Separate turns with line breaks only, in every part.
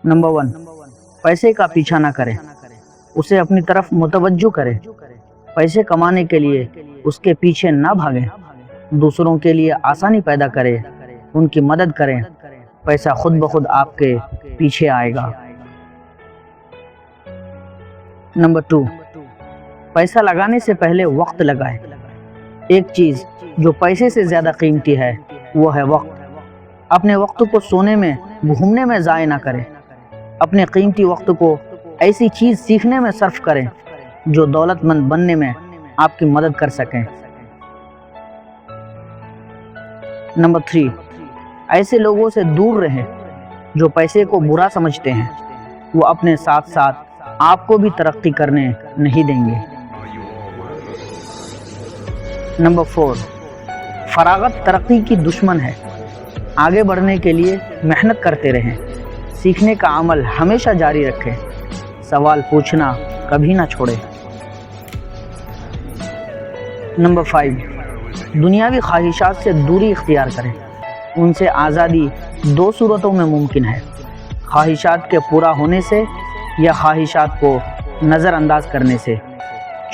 Number 1, पैसे का पीछा ना करें, उसे अपनी तरफ मुतवज्जो करें। पैसे कमाने के लिए उसके पीछे ना भागें, दूसरों के लिए आसानी पैदा करें, उनकी मदद करें। पैसा खुद ब खुद आपके पीछे आएगा। नंबर 2, पैसा लगाने से पहले वक्त लगाएं। एक चीज़ जो पैसे से ज़्यादा कीमती है वो है वक्त। अपने वक्त को सोने में, घूमने में ज़ाय ना करें। अपने कीमती वक्त को ऐसी चीज़ सीखने में सर्फ करें जो दौलतमंद बनने में आपकी मदद कर सकें। नंबर 3, ऐसे लोगों से दूर रहें जो पैसे को बुरा समझते हैं। वो अपने साथ साथ आपको भी तरक्की करने नहीं देंगे। नंबर 4, फरागत तरक्की की दुश्मन है। आगे बढ़ने के लिए मेहनत करते रहें। सीखने का अमल हमेशा जारी रखें। सवाल पूछना कभी ना छोड़ें। नंबर 5, दुनियावी ख्वाहिशात से दूरी इख्तियार करें। उनसे आज़ादी 2 सूरतों में मुमकिन है, ख्वाहिशात के पूरा होने से या ख्वाहिशात को नज़रअंदाज करने से।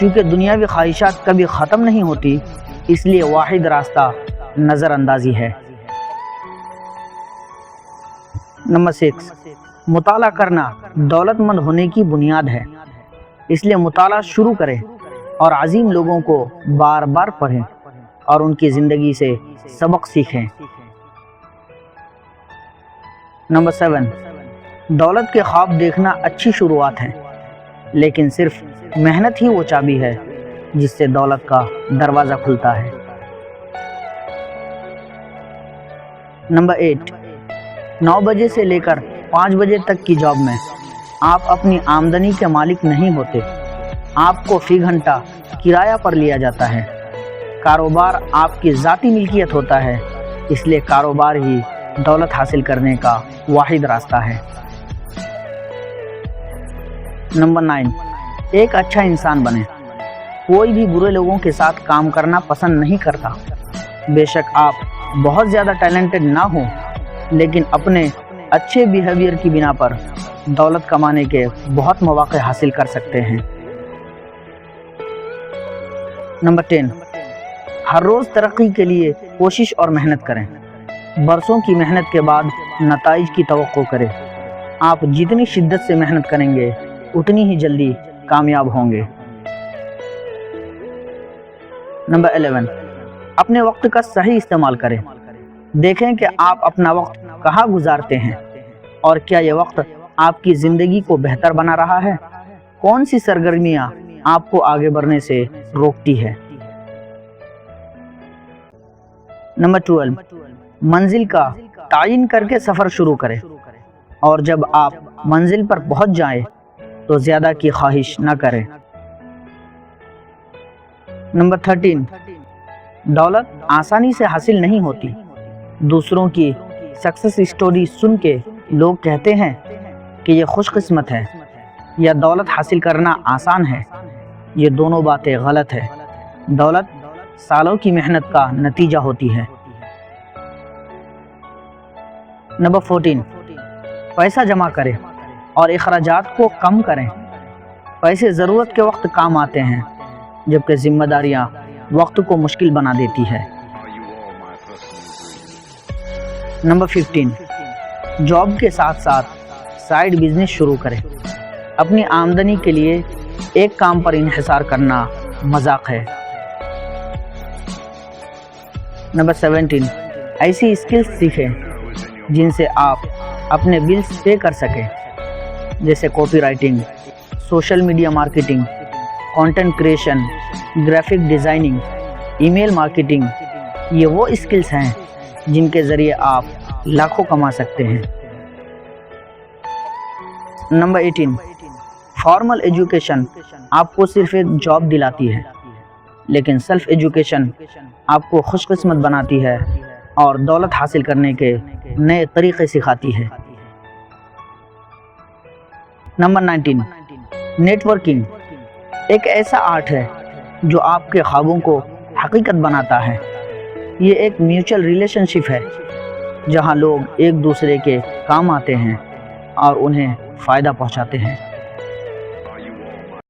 चूँकि दुनियावी ख्वाहिशात कभी ख़त्म नहीं होती, इसलिए वाहिद रास्ता नज़रअंदाजी है। नंबर 6, मुताला करना दौलतमंद होने की बुनियाद है, इसलिए मुताला शुरू करें और अजीम लोगों को बार बार पढ़ें और उनकी ज़िंदगी से सबक सीखें। नंबर 7, दौलत के ख्वाब देखना अच्छी शुरुआत है, लेकिन सिर्फ मेहनत ही वो चाबी है जिससे दौलत का दरवाज़ा खुलता है। नंबर 8, 9 बजे से लेकर 5 बजे तक की जॉब में आप अपनी आमदनी के मालिक नहीं होते। आपको फी घंटा किराया पर लिया जाता है। कारोबार आपकी ज़ाती मिल्कियत होता है, इसलिए कारोबार ही दौलत हासिल करने का वाहिद रास्ता है। नंबर 9, एक अच्छा इंसान बने। कोई भी बुरे लोगों के साथ काम करना पसंद नहीं करता। बेशक आप बहुत ज़्यादा टैलेंटेड ना हो, लेकिन अपने अच्छे बिहेवियर की बिना पर दौलत कमाने के बहुत मौके हासिल कर सकते हैं। नंबर 10, हर रोज़ तरक्की के लिए कोशिश और मेहनत करें। बरसों की मेहनत के बाद नताइज की तवक्को करें। आप जितनी शिद्दत से मेहनत करेंगे उतनी ही जल्दी कामयाब होंगे। नंबर 11, अपने वक्त का सही इस्तेमाल करें। देखें कि आप अपना वक्त कहाँ गुजारते हैं और क्या यह वक्त आपकी ज़िंदगी को बेहतर बना रहा है। कौन सी सरगर्मियाँ आपको आगे बढ़ने से रोकती है। नंबर 12, मंजिल का तायीन करके सफ़र शुरू करें और जब आप मंजिल पर पहुंच जाएं तो ज़्यादा की ख्वाहिश न करें। नंबर 13, दौलत आसानी से हासिल नहीं होती। दूसरों की सक्सेस स्टोरी सुन के लोग कहते हैं कि ये खुशकिस्मत है या दौलत हासिल करना आसान है। ये दोनों बातें गलत है। दौलत सालों की मेहनत का नतीजा होती है। नंबर 14, पैसा जमा करें और अखराजात को कम करें। पैसे ज़रूरत के वक्त काम आते हैं, जबकि जिम्मेदारियां वक्त को मुश्किल बना देती है। नंबर 15, जॉब के साथ साथ साइड बिजनेस शुरू करें। अपनी आमदनी के लिए एक काम पर इन्हिसार करना मजाक है। नंबर 17, ऐसी स्किल्स सीखें जिनसे आप अपने बिल्स पे कर सकें, जैसे copy writing, social media marketing, content creation, graphic designing, email marketing. ये वो स्किल्स हैं जिनके ज़रिए आप लाखों कमा सकते हैं। नंबर 18, फॉर्मल एजुकेशन आपको सिर्फ एक जॉब दिलाती है, लेकिन सेल्फ एजुकेशन आपको खुशकिस्मत बनाती है और दौलत हासिल करने के नए तरीक़े सिखाती है। नंबर 19, नेटवर्किंग एक ऐसा आर्ट है जो आपके ख्वाबों को हकीकत बनाता है। ये एक म्यूचुअल रिलेशनशिप है जहां लोग एक दूसरे के काम आते हैं। اور انہیں فائدہ پہنچاتے ہیں۔